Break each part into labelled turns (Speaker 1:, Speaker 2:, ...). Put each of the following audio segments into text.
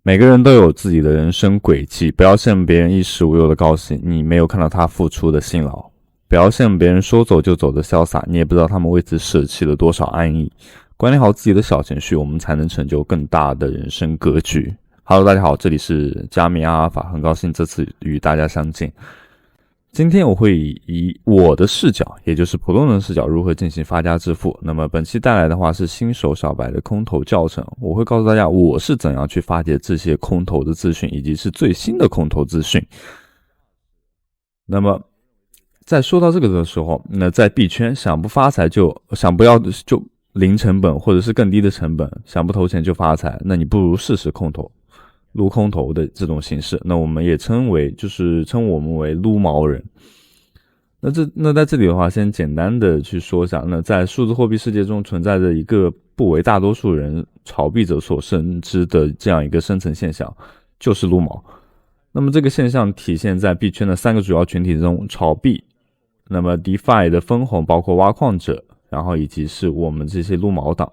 Speaker 1: 每个人都有自己的人生轨迹，不要羡慕别人衣食无忧的高兴，你没有看到他付出的辛劳；不要羡慕别人说走就走的潇洒，你也不知道他们为此舍弃了多少安逸。管理好自己的小情绪，我们才能成就更大的人生格局。Hello， 大家好，这里是加密阿尔法，很高兴这次与大家相见。今天我会以我的视角，也就是普通人视角，如何进行发家致富。那么本期带来的话是新手小白的空投教程，我会告诉大家我是怎样去发掘这些空投的资讯，以及是最新的空投资讯。那么在说到这个的时候，那在币圈想不发财就零成本或者是更低的成本，想不投钱就发财，那你不如试试空投。撸空投的这种形式，那我们也称我们为撸毛人。那在这里的话，先简单的去说一下，那在数字货币世界中存在着一个不为大多数人炒币者所深知的这样一个深层现象，就是撸毛。那么这个现象体现在币圈的3个主要群体中，炒币，那么 DeFi 的分红，包括挖矿者，然后以及是我们这些撸毛党。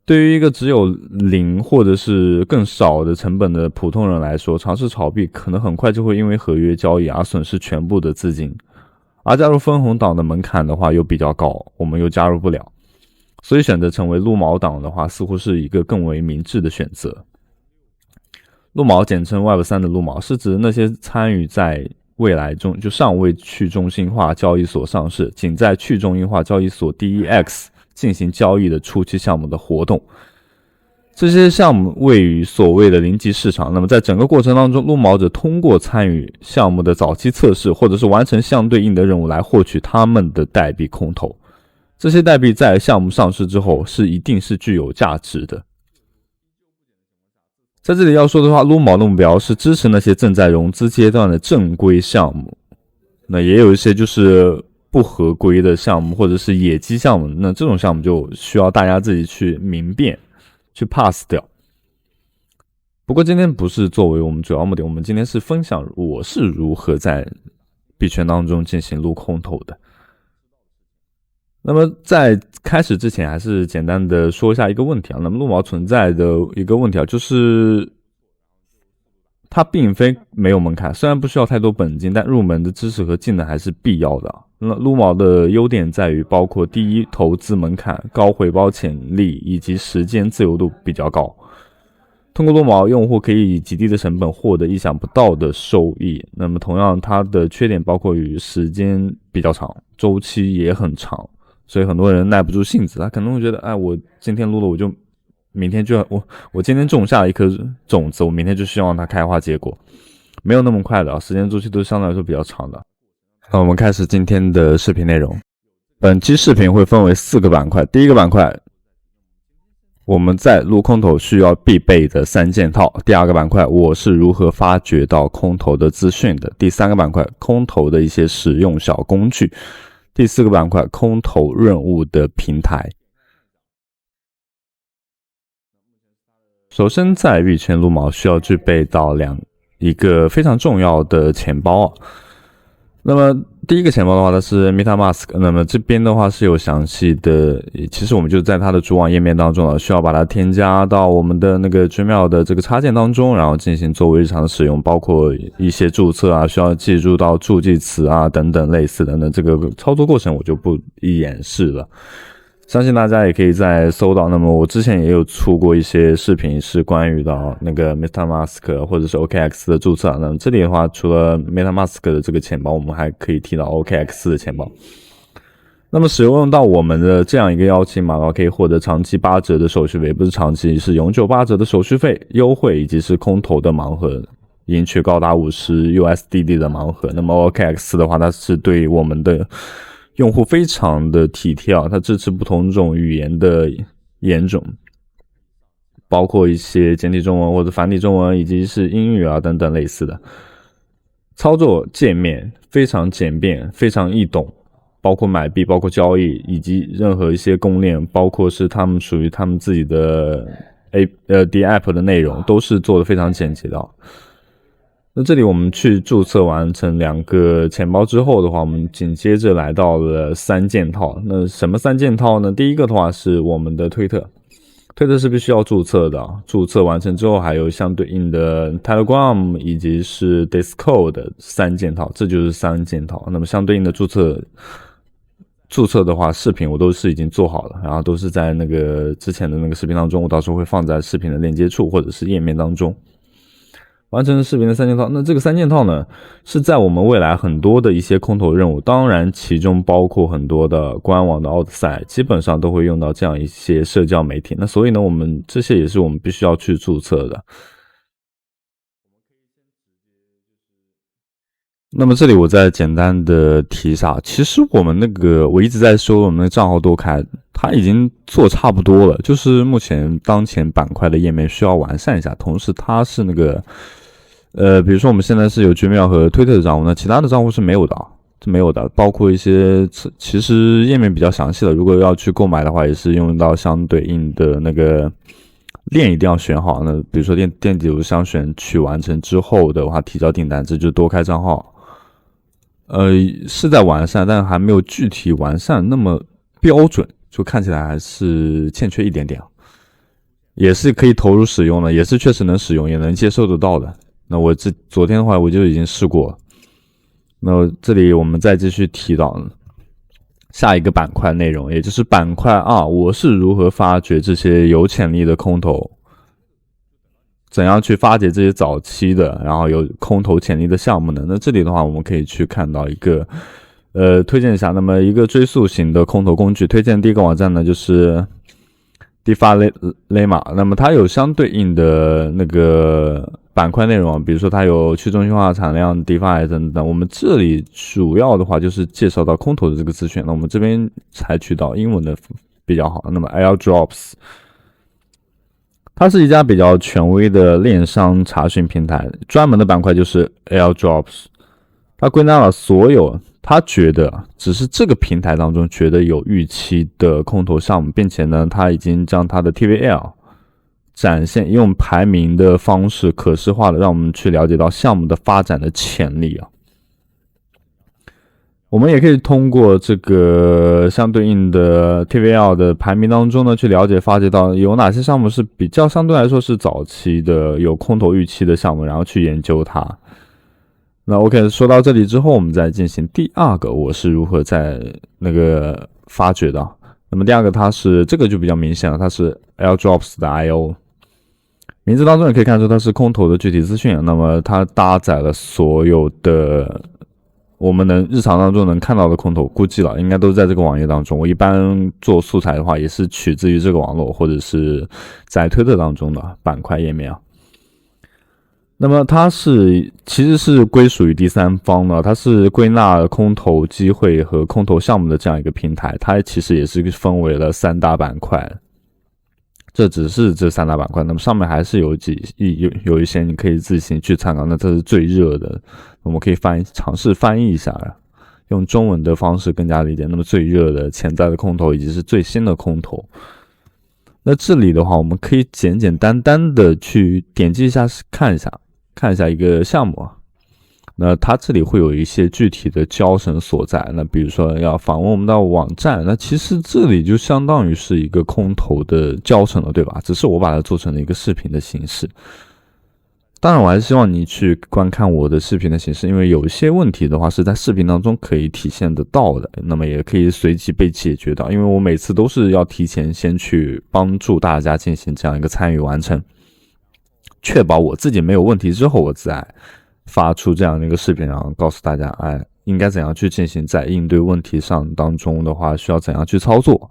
Speaker 1: 对于一个只有0或者是更少的成本的普通人来说，尝试炒币可能很快就会因为合约交易而损失全部的资金，而加入分红党的门槛的话又比较高，我们又加入不了，所以选择成为撸毛党的话似乎是一个更为明智的选择。撸毛简称 Web3 的撸毛，是指那些参与在未来中就尚未去中心化交易所上市，仅在去中心化交易所 DEX进行交易的初期项目的活动。这些项目位于所谓的零级市场，那么在整个过程当中，撸毛者通过参与项目的早期测试或者是完成相对应的任务来获取他们的代币空投。这些代币在项目上市之后一定是具有价值的。在这里要说的话，撸毛的目标是支持那些正在融资阶段的正规项目，那也有一些就是不合规的项目或者是野鸡项目，那这种项目就需要大家自己去明辨，去 pass 掉。不过今天不是作为我们主要目的，我们今天是分享我是如何在币圈当中进行撸空投的。那么在开始之前还是简单的说一下一个问题啊，那么撸毛存在的一个问题啊，就是它并非没有门槛，虽然不需要太多本金，但入门的知识和技能还是必要的。那撸毛的优点在于包括第一，投资门槛高，回报潜力以及时间自由度比较高。通过撸毛，用户可以以极低的成本获得意想不到的收益。那么同样，它的缺点包括于时间比较长，周期也很长，所以很多人耐不住性子，他可能会觉得，我今天撸了，我就明天就要我今天种下了一颗种子，我明天就希望它开花结果，没有那么快的，时间周期都相对来说比较长的。那我们开始今天的视频内容。本期视频会分为4个板块。第一个板块，我们在撸空投需要必备的3件套。第二个板块，我是如何发掘到空投的资讯的。第3个板块，空投的一些实用小工具。第4个板块，空投任务的平台。首先在币圈撸毛需要具备到一个非常重要的钱包啊。那么第一个钱包的话，它是 MetaMask， 那么这边的话是有详细的，其实我们就在它的主网页面当中需要把它添加到我们的那个 Gmail 的这个插件当中，然后进行作为日常的使用，包括一些注册啊，需要记住到助记词啊等等类似的，那这个操作过程我就不演示了。相信大家也可以再搜到，那么我之前也有出过一些视频是关于到那个 MetaMask 或者是 OKX 的注册，那么这里的话除了 MetaMask 的这个钱包，我们还可以提到 OKX 的钱包。那么使用到我们的这样一个邀请码的话，可以获得长期8折的手续费，不是长期，是永久8折的手续费优惠，以及是空投的盲盒，赢取高达50 USDT 的盲盒。那么 OKX 的话，它是对我们的用户非常的体贴啊，它支持不同种语言的言种，包括一些简体中文或者繁体中文，以及是英语啊等等类似的。操作界面非常简便，非常易懂，包括买币，包括交易，以及任何一些公链，包括是他们属于他们自己的app 的内容，都是做得非常简洁的。那这里我们去注册完成2个钱包之后的话，我们紧接着来到了3件套。那什么3件套呢？第一个的话是我们的推特推特是必须要注册的，注册完成之后还有相对应的 Telegram 以及是 Discord 的3件套，这就是3件套。那么相对应的注册的话，视频我都是已经做好了，然后都是在那个之前的那个视频当中，我到时候会放在视频的链接处或者是页面当中。完成视频的3件套，那这个3件套呢，是在我们未来很多的一些空投任务，当然其中包括很多的官网的奥德赛，基本上都会用到这样一些社交媒体。那所以呢，我们这些也是我们必须要去注册的。那么这里我再简单的提一下，其实我们我一直在说我们的账号多开，它已经做差不多了，就是目前当前板块的页面需要完善一下，同时它是比如说我们现在是有 Gmail 和 Twitter 的账户，那其他的账户是没有的，包括一些其实页面比较详细的，如果要去购买的话，也是用到相对应的链一定要选好。那比如说电子邮箱选取完成之后的话，提交订单，这就多开账号。是在完善，但还没有具体完善那么标准，就看起来还是欠缺一点点。也是可以投入使用的，也是确实能使用，也能接受得到的。那我昨天的话我就已经试过了。那这里我们再继续提到下一个板块内容，也就是板块2，我是如何发掘这些有潜力的空投，怎样去发掘这些早期的然后有空投潜力的项目呢？那这里的话我们可以去看到一个推荐一下，那么一个追溯型的空投工具，推荐第一个网站呢就是 DeFi Llama， 那么它有相对应的板块内容，比如说它有去中心化产量 DeFi 等等。我们这里主要的话就是介绍到空投的这个资讯，那我们这边采取到英文的比较好。那么 Airdrops， 它是一家比较权威的链商查询平台，专门的板块就是 Airdrops， 它归纳了所有他觉得只是这个平台当中觉得有预期的空投项目，并且呢，他已经将他的 TVL 展现用排名的方式可视化的，让我们去了解到项目的发展的潜力啊。我们也可以通过这个相对应的 TVL 的排名当中呢，去了解发掘到有哪些项目是比较相对来说是早期的有空投预期的项目，然后去研究它。那 OK， 说到这里之后，我们再进行第二个，我是如何在发掘的。那么第二个这个就比较明显了，它是 Airdrops 的 IO， 名字当中也可以看出它是空投的具体资讯。那么它搭载了所有的我们日常当中能看到的空投，估计了应该都在这个网页当中。我一般做素材的话，也是取自于这个网络，或者是在推特当中的板块页面啊。那么它其实是归属于第三方的，它是归纳了空投机会和空投项目的这样一个平台，它其实也是分为了3大板块。这只是这3大板块，那么上面还是有一些你可以自行去参考，那这是最热的，我们可以尝试翻译一下，用中文的方式更加理解。那么最热的潜在的空投以及是最新的空投。那这里的话，我们可以简单的去点击一下看一下一个项目啊，那它这里会有一些具体的教程所在。那比如说要访问我们的网站，那其实这里就相当于是一个空投的教程了，对吧？只是我把它做成了一个视频的形式。当然我还是希望你去观看我的视频的形式，因为有一些问题的话是在视频当中可以体现得到的，那么也可以随即被解决到，因为我每次都是要提前先去帮助大家进行这样一个参与完成，确保我自己没有问题之后，我再发出这样的一个视频，然后告诉大家应该怎样去进行，在应对问题上当中的话需要怎样去操作。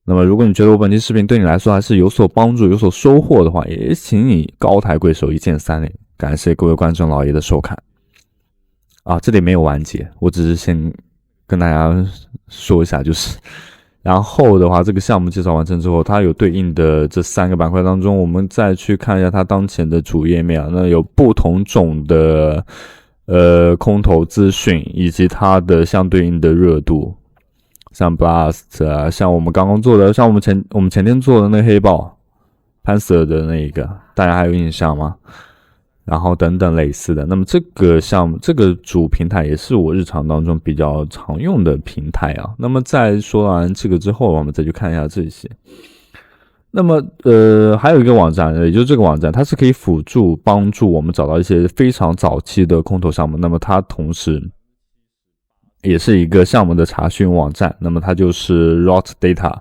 Speaker 1: 那么如果你觉得我本期视频对你来说还是有所帮助有所收获的话，也请你高抬贵手，一键3连，感谢各位观众老爷的收看这里没有完结，我只是先跟大家说一下，然后的话这个项目介绍完成之后，它有对应的这3个板块当中，我们再去看一下它当前的主页面那有不同种的空投资讯以及它的相对应的热度，像 Blast 像我们刚刚做的，像我们前天做的那黑豹 Panther 的那一个，大家还有印象吗？然后等等类似的。那么这个项目这个主平台也是我日常当中比较常用的平台啊。那么在说完这个之后，我们再去看一下这些。那么还有一个网站，也就是这个网站，它是可以辅助帮助我们找到一些非常早期的空投项目。那么它同时也是一个项目的查询网站，那么它就是 Rot Data。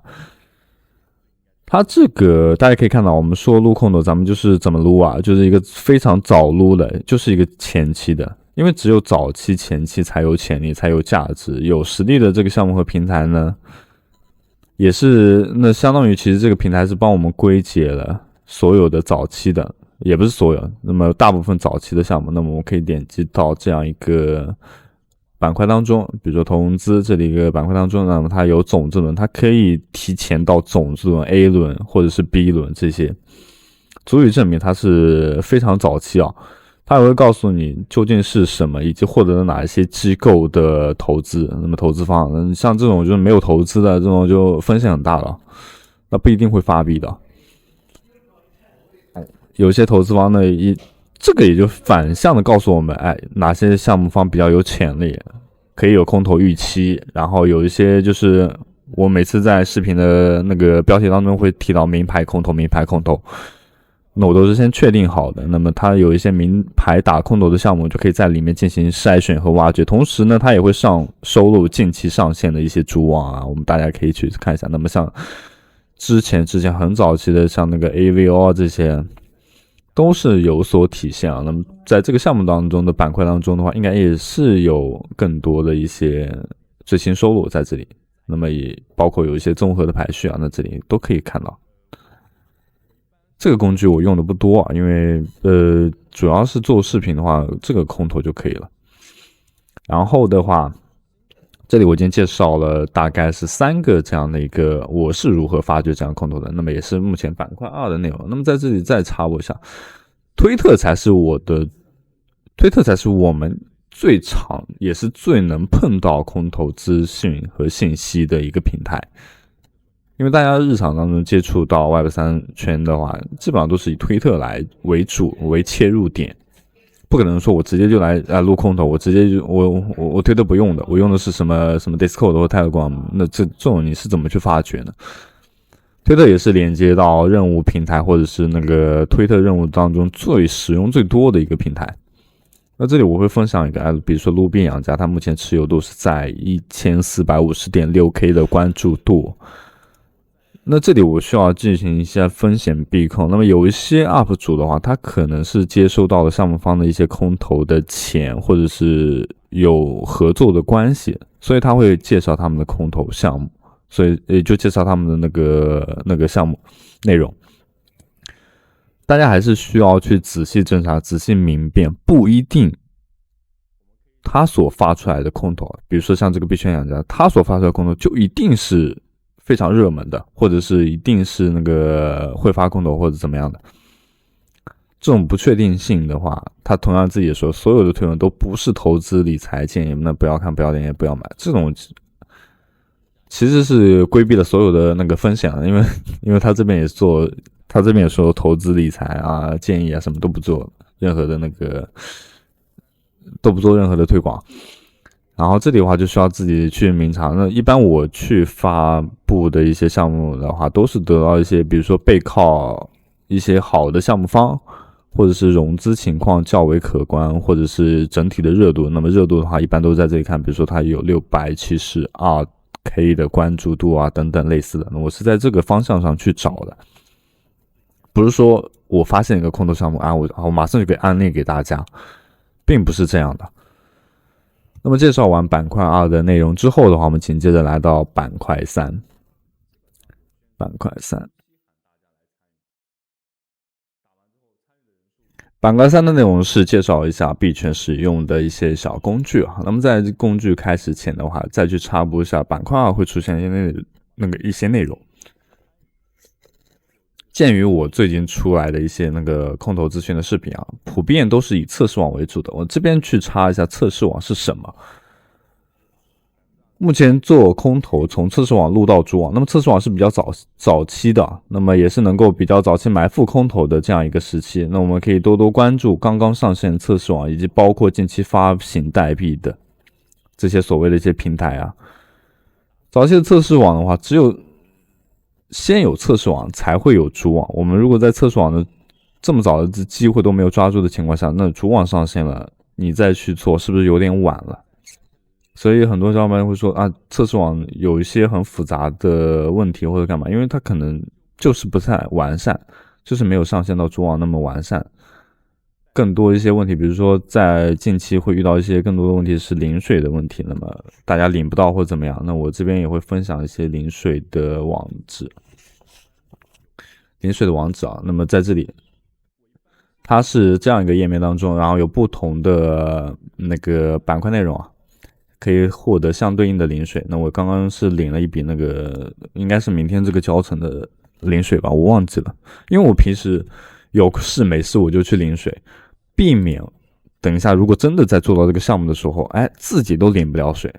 Speaker 1: 它这个大家可以看到，我们说撸空投，咱们就是怎么撸啊？就是一个非常早撸的，就是一个前期的，因为只有早期前期才有潜力，才有价值，有实力的这个项目和平台呢，也是那相当于其实这个平台是帮我们归结了所有的早期的，也不是所有，那么大部分早期的项目，那么我们可以点击到这样一个板块当中，比如说投融资这里一个板块当中，那么它有种子轮，它可以提前到种子轮、A 轮或者是 B 轮这些，足以证明它是非常早期啊。它也会告诉你究竟是什么，以及获得了哪一些机构的投资。那么投资方，像这种就是没有投资的这种就风险很大了，那不一定会发币的。有些投资方呢，这个也就反向的告诉我们，哪些项目方比较有潜力，可以有空投预期。然后有一些就是我每次在视频的那个标题当中会提到名牌空投，名牌空投。那我都是先确定好的，那么它有一些名牌打空投的项目，就可以在里面进行筛选和挖掘。同时呢，它也会收录近期上线的一些主网啊，我们大家可以去看一下。那么像之前很早期的，像那个 AVO 这些，都是有所体现啊。那么在这个项目当中的板块当中的话，应该也是有更多的一些最新收录在这里。那么也包括有一些综合的排序啊，那这里都可以看到。这个工具我用的不多啊，因为主要是做视频的话，这个空投就可以了。然后的话，这里我已经介绍了大概是3个这样的一个我是如何发掘这样空投的，那么也是目前板块2的内容。那么在这里再插播一下，推特才是我们最常也是最能碰到空投资讯和信息的一个平台。因为大家日常当中接触到 Web3 圈的话，基本上都是以推特为主为切入点，不可能说我直接就来录空投，我直接就我推特不用的，我用的是什么 Discord 或 Telegram， 那这种你是怎么去发掘呢？推特也是连接到任务平台或者是那个推特任务当中最使用最多的一个平台。那这里我会分享一个比如说路边养家，它目前持有度是在 1450.6K 的关注度。那这里我需要进行一下风险避控。那么有一些 UP 主的话，他可能是接收到了项目方的一些空投的钱，或者是有合作的关系，所以他会介绍他们的空投项目，所以也就介绍他们的那个项目内容。大家还是需要去仔细侦查、仔细明辨，不一定他所发出来的空投，比如说像这个币圈养家，他所发出来的空投就一定是非常热门的，或者是一定是那个会发空投或者怎么样的，这种不确定性的话，他同样自己也说，所有的推文都不是投资理财建议，那不要看，不要点，也不要买，这种其实是规避了所有的那个风险，因为他这边也说投资理财啊建议啊什么都不做，任何的那个都不做任何的推广。然后这里的话就需要自己去明察。那一般我去发布的一些项目的话，都是得到一些比如说背靠一些好的项目方，或者是融资情况较为可观，或者是整体的热度。那么热度的话一般都在这里看，比如说它有672K 的关注度啊等等类似的。那我是在这个方向上去找的，不是说我发现一个空投项目我马上就给安利给大家，并不是这样的。那么介绍完板块2的内容之后的话，我们紧接着来到板块3。板块3的内容是介绍一下币圈使用的一些小工具啊。那么在工具开始前的话，再去插播一下板块2会出现一些内容。鉴于我最近出来的一些那个空投资讯的视频啊，普遍都是以测试网为主的。我这边去插一下测试网是什么。目前做空投从测试网录到主网，那么测试网是比较早期的，那么也是能够比较早期埋伏空投的这样一个时期。那我们可以多多关注刚刚上线的测试网，以及包括近期发行代币的这些所谓的一些平台啊。早期的测试网的话，只有先有测试网才会有主网。我们如果在测试网的这么早的机会都没有抓住的情况下，那主网上线了，你再去做是不是有点晚了？所以很多小伙伴会说啊，测试网有一些很复杂的问题或者干嘛，因为它可能就是不太完善，就是没有上线到主网那么完善。更多一些问题，比如说在近期会遇到一些更多的问题是临水的问题，那么大家领不到或怎么样，那我这边也会分享一些临水的网址。临水的网址啊，那么在这里它是这样一个页面当中，然后有不同的那个板块内容啊，可以获得相对应的临水。那我刚刚是领了一笔那个应该是明天这个交程的临水吧，我忘记了，因为我平时有事没事我就去临水，避免等一下如果真的在做到这个项目的时候，自己都领不了水。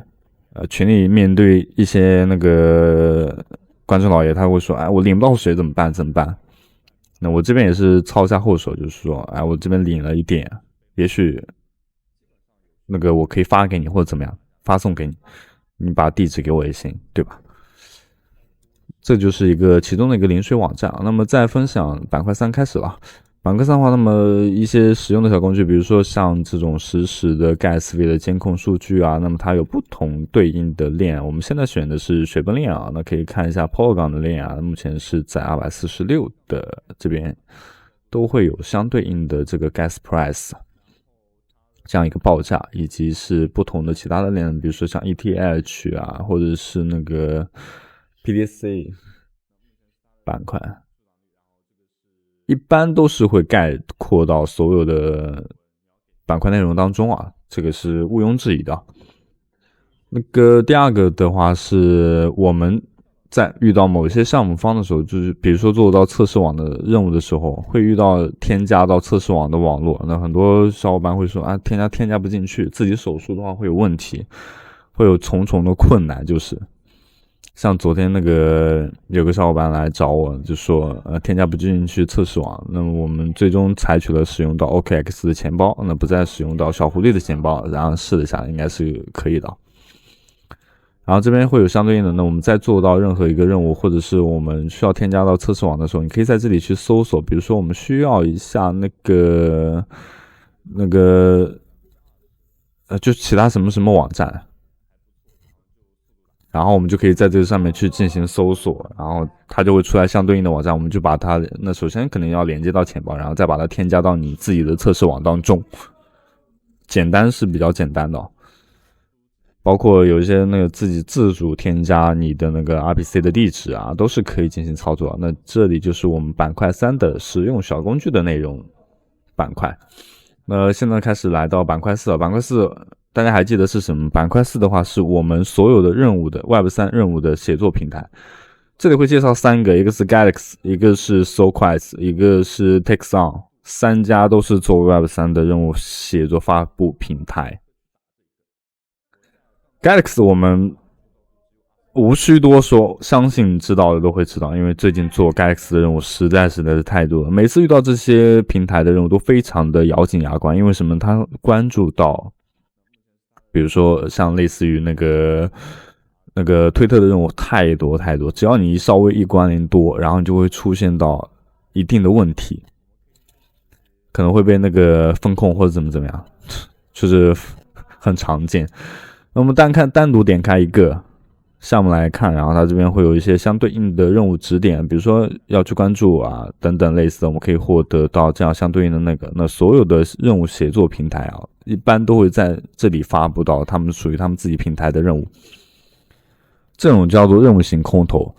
Speaker 1: 群里面对一些那个观众老爷他会说，我领不到水怎么办？那我这边也是操一下后手，就是说，我这边领了一点，也许那个我可以发给你或者怎么样，发送给你，你把地址给我也行，对吧？这就是其中的一个临水网站。那么再分享板块3开始了。板块3的话，那么一些实用的小工具，比如说像这种实时的 GASV 的监控数据啊，那么它有不同对应的链。我们现在选的是水泵链啊，那可以看一下 Polygon 的链啊，目前是在246的这边都会有相对应的这个 Gas Price 这样一个报价，以及是不同的其他的链，比如说像 ETH 啊，或者是那个 PDC 板块。一般都是会概括到所有的板块内容当中啊，这个是毋庸置疑的。那个第二个的话是我们在遇到某些项目方的时候，就是比如说做到测试网的任务的时候，会遇到添加到测试网的网络，那很多小伙伴会说添加不进去，自己手术的话会有问题，会有重重的困难，就是像昨天那个有个小伙伴来找我，就说添加不进去测试网，那么我们最终采取了使用到 OKX 的钱包，那不再使用到小狐狸的钱包，然后试了一下，应该是可以的。然后这边会有相对应的，那我们在做到任何一个任务，或者是我们需要添加到测试网的时候，你可以在这里去搜索，比如说我们需要一下就其他什么什么网站。然后我们就可以在这个上面去进行搜索，然后它就会出来相对应的网站，我们就把它，那首先可能要连接到钱包，然后再把它添加到你自己的测试网当中。简单是比较简单的，包括有一些那个自己自主添加你的那个 RPC 的地址啊，都是可以进行操作。那这里就是我们板块3的实用小工具的内容板块。那现在开始来到板块4了，板块4大家还记得是什么？板块4的话是我们所有的任务的 Web3 任务的写作平台。这里会介绍3个，一个是 Galaxy， 一个是 SoulQuest， 一个是 Texon，3家都是做 Web3 的任务写作发布平台。Galaxy 我们无需多说，相信知道的都会知道，因为最近做 Galaxy 的任务实在是太多了，每次遇到这些平台的任务都非常的咬紧牙关。因为什么？他关注到比如说像类似于那个推特的任务太多，只要你稍微一关联多，然后就会出现到一定的问题，可能会被那个风控或者怎么样，就是很常见。那我们单独点开一个项目来看，然后它这边会有一些相对应的任务指点，比如说要去关注啊等等类似的，我们可以获得到这样相对应的那所有的任务协作平台啊，一般都会在这里发布到他们属于他们自己平台的任务，这种叫做任务型空投。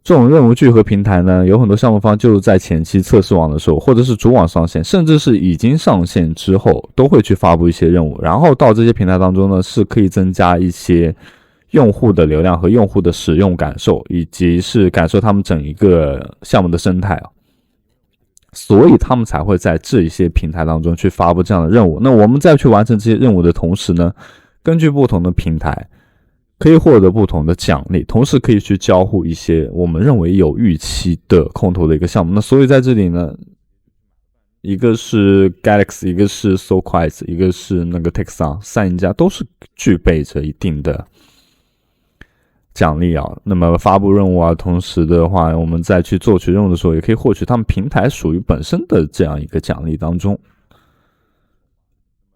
Speaker 1: 这种任务聚合平台呢，有很多项目方就是在前期测试网的时候，或者是主网上线，甚至是已经上线之后，都会去发布一些任务，然后到这些平台当中呢，是可以增加一些用户的流量和用户的使用感受，以及是感受他们整一个项目的生态啊，所以他们才会在这一些平台当中去发布这样的任务。那我们在去完成这些任务的同时呢，根据不同的平台可以获得不同的奖励，同时可以去交互一些我们认为有预期的空投的一个项目。那所以在这里呢，一个是 Galaxy， 一个是 SoulQuest， 一个是那个 Texon， 3家都是具备着一定的奖励啊，那么发布任务啊，同时的话，我们再去做取任务的时候，也可以获取他们平台属于本身的这样一个奖励当中。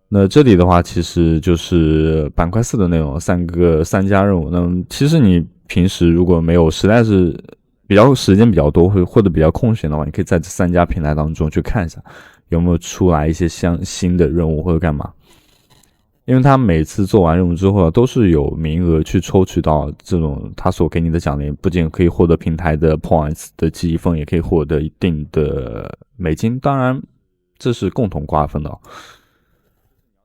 Speaker 1: 那这里的话，其实就是板块4的内容，三家任务。那么其实你平时如果没有实在是时间比较多，或者比较空闲的话，你可以在这3家平台当中去看一下有没有出来一些新的任务或者干嘛。因为他每次做完任务之后都是有名额去抽取到这种他所给你的奖励，不仅可以获得平台的 points 的记忆分，也可以获得一定的美金，当然这是共同瓜分的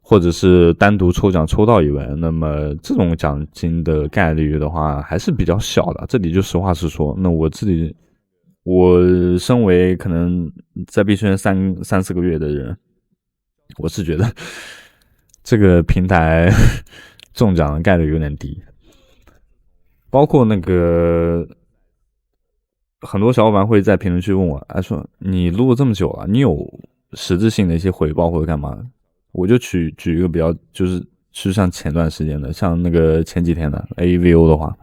Speaker 1: 或者是单独抽奖抽到1位，那么这种奖金的概率的话还是比较小的。这里就实话实说，那我身为可能在币圈3-4个月的人，我是觉得这个平台中奖的概率有点低。包括那个很多小伙伴会在评论区问我，说你录了这么久了，你有实质性的一些回报或者干嘛？我就举一个比较，就是像前段时间的，像那个前几天的 AVO 的话，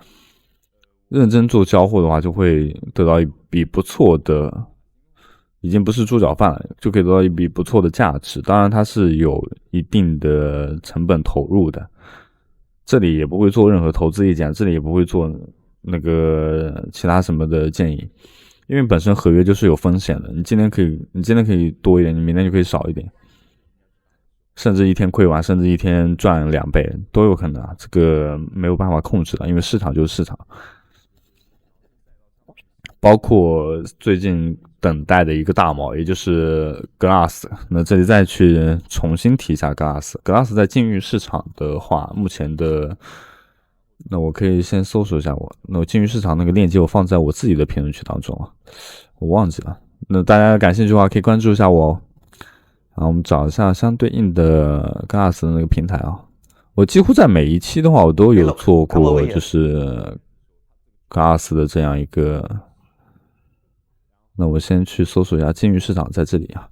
Speaker 1: 认真做交互的话，就会得到一笔不错的，已经不是猪脚饭了，就可以得到一笔不错的价值。当然它是有一定的成本投入的，这里也不会做任何投资意见，这里也不会做那个其他什么的建议，因为本身合约就是有风险的，你今天可以多一点，你明天就可以少一点，甚至一天亏完，甚至一天赚2倍都有可能啊，这个没有办法控制的，因为市场就是市场。包括最近等待的一个大猫，也就是 Glass， 那这里再去重新提一下 Glass 在禁欲市场的话，目前的，那我可以先搜索一下那我禁欲市场那个链接我放在我自己的评论区当中啊，我忘记了，那大家感兴趣的话可以关注一下我我们找一下相对应的 Glass 的那个平台啊，我几乎在每一期的话我都有做过，就是 Glass 的这样一个。那我先去搜索一下禁欲市场，在这里啊，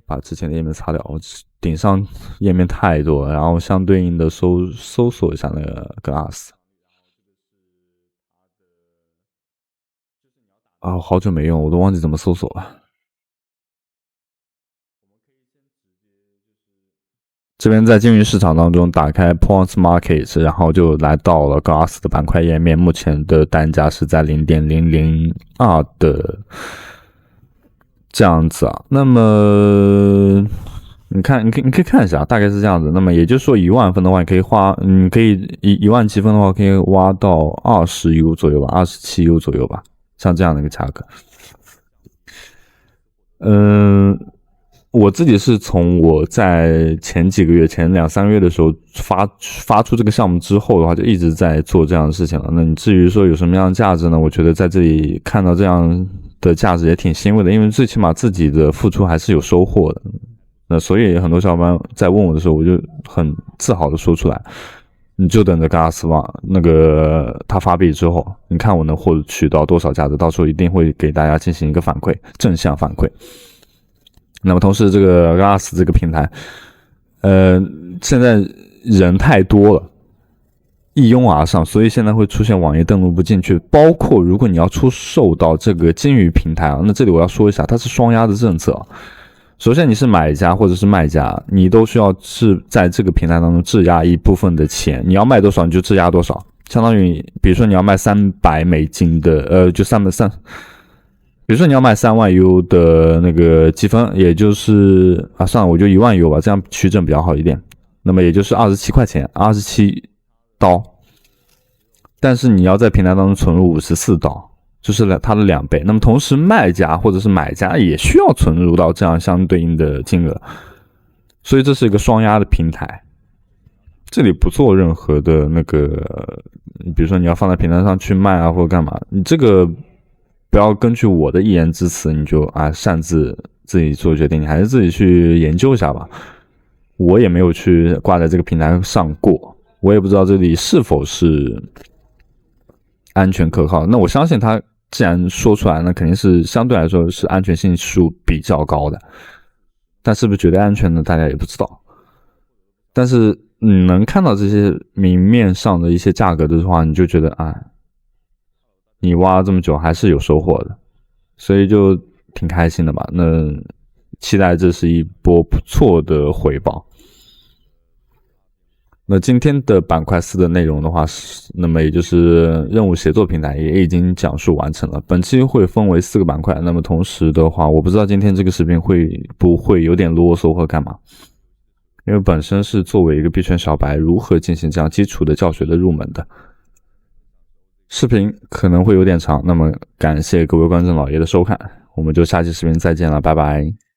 Speaker 1: 把之前的页面擦掉，我顶上页面太多了，然后相对应的搜索一下那个 Glass。我好久没用，我都忘记怎么搜索了。这边在禁欲市场当中打开 Points Market， 然后就来到了 Glass 的板块页面，目前的单价是在 0.002 的这样子啊。那么你可以看一下，大概是这样子。那么也就是说1万分的话，你可以1万积分的话可以挖到20U 左右吧，27U 左右吧，像这样的一个价格。我自己是从我在前2-3个月的时候发出这个项目之后的话，就一直在做这样的事情了。那你至于说有什么样的价值呢？我觉得在这里看到这样的价值也挺欣慰的，因为最起码自己的付出还是有收获的。那所以很多小伙伴在问我的时候，我就很自豪的说出来，你就等着Glass吧，那个他发币之后，你看我能获取到多少价值，到时候一定会给大家进行一个反馈，正向反馈。那么同时这个 Glass 这个平台现在人太多了，一拥而上，所以现在会出现网页登录不进去，包括如果你要出售到这个金鱼平台那这里我要说一下，它是双押的政策首先你是买家或者是卖家，你都需要是在这个平台当中质押一部分的钱，你要卖多少你就质押多少，相当于比如说你要卖$300的就300比如说你要卖3万 U 的那个积分，也就是算了，我就1万 U 吧，这样取整比较好一点。那么也就是27块钱，27刀。但是你要在平台当中存入54刀，就是它的2倍。那么同时卖家或者是买家也需要存入到这样相对应的金额，所以这是一个双押的平台。这里不做任何的那个，比如说你要放在平台上去卖或者干嘛，你这个不要根据我的一言之词你就擅自自己做决定，你还是自己去研究一下吧。我也没有去挂在这个平台上过，我也不知道这里是否是安全可靠。那我相信他既然说出来，那肯定是相对来说是安全系数比较高的，但是不是绝对安全呢？大家也不知道。但是你能看到这些明面上的一些价格的话，你就觉得啊，你挖了这么久还是有收获的，所以就挺开心的吧。那期待这是一波不错的回报。那今天的板块4的内容的话，那么也就是任务协作平台也已经讲述完成了。本期会分为4个板块，那么同时的话，我不知道今天这个视频会不会有点啰嗦或干嘛，因为本身是作为一个币圈小白如何进行这样基础的教学的入门的。视频可能会有点长，那么感谢各位观众老爷的收看，我们就下期视频再见了，拜拜。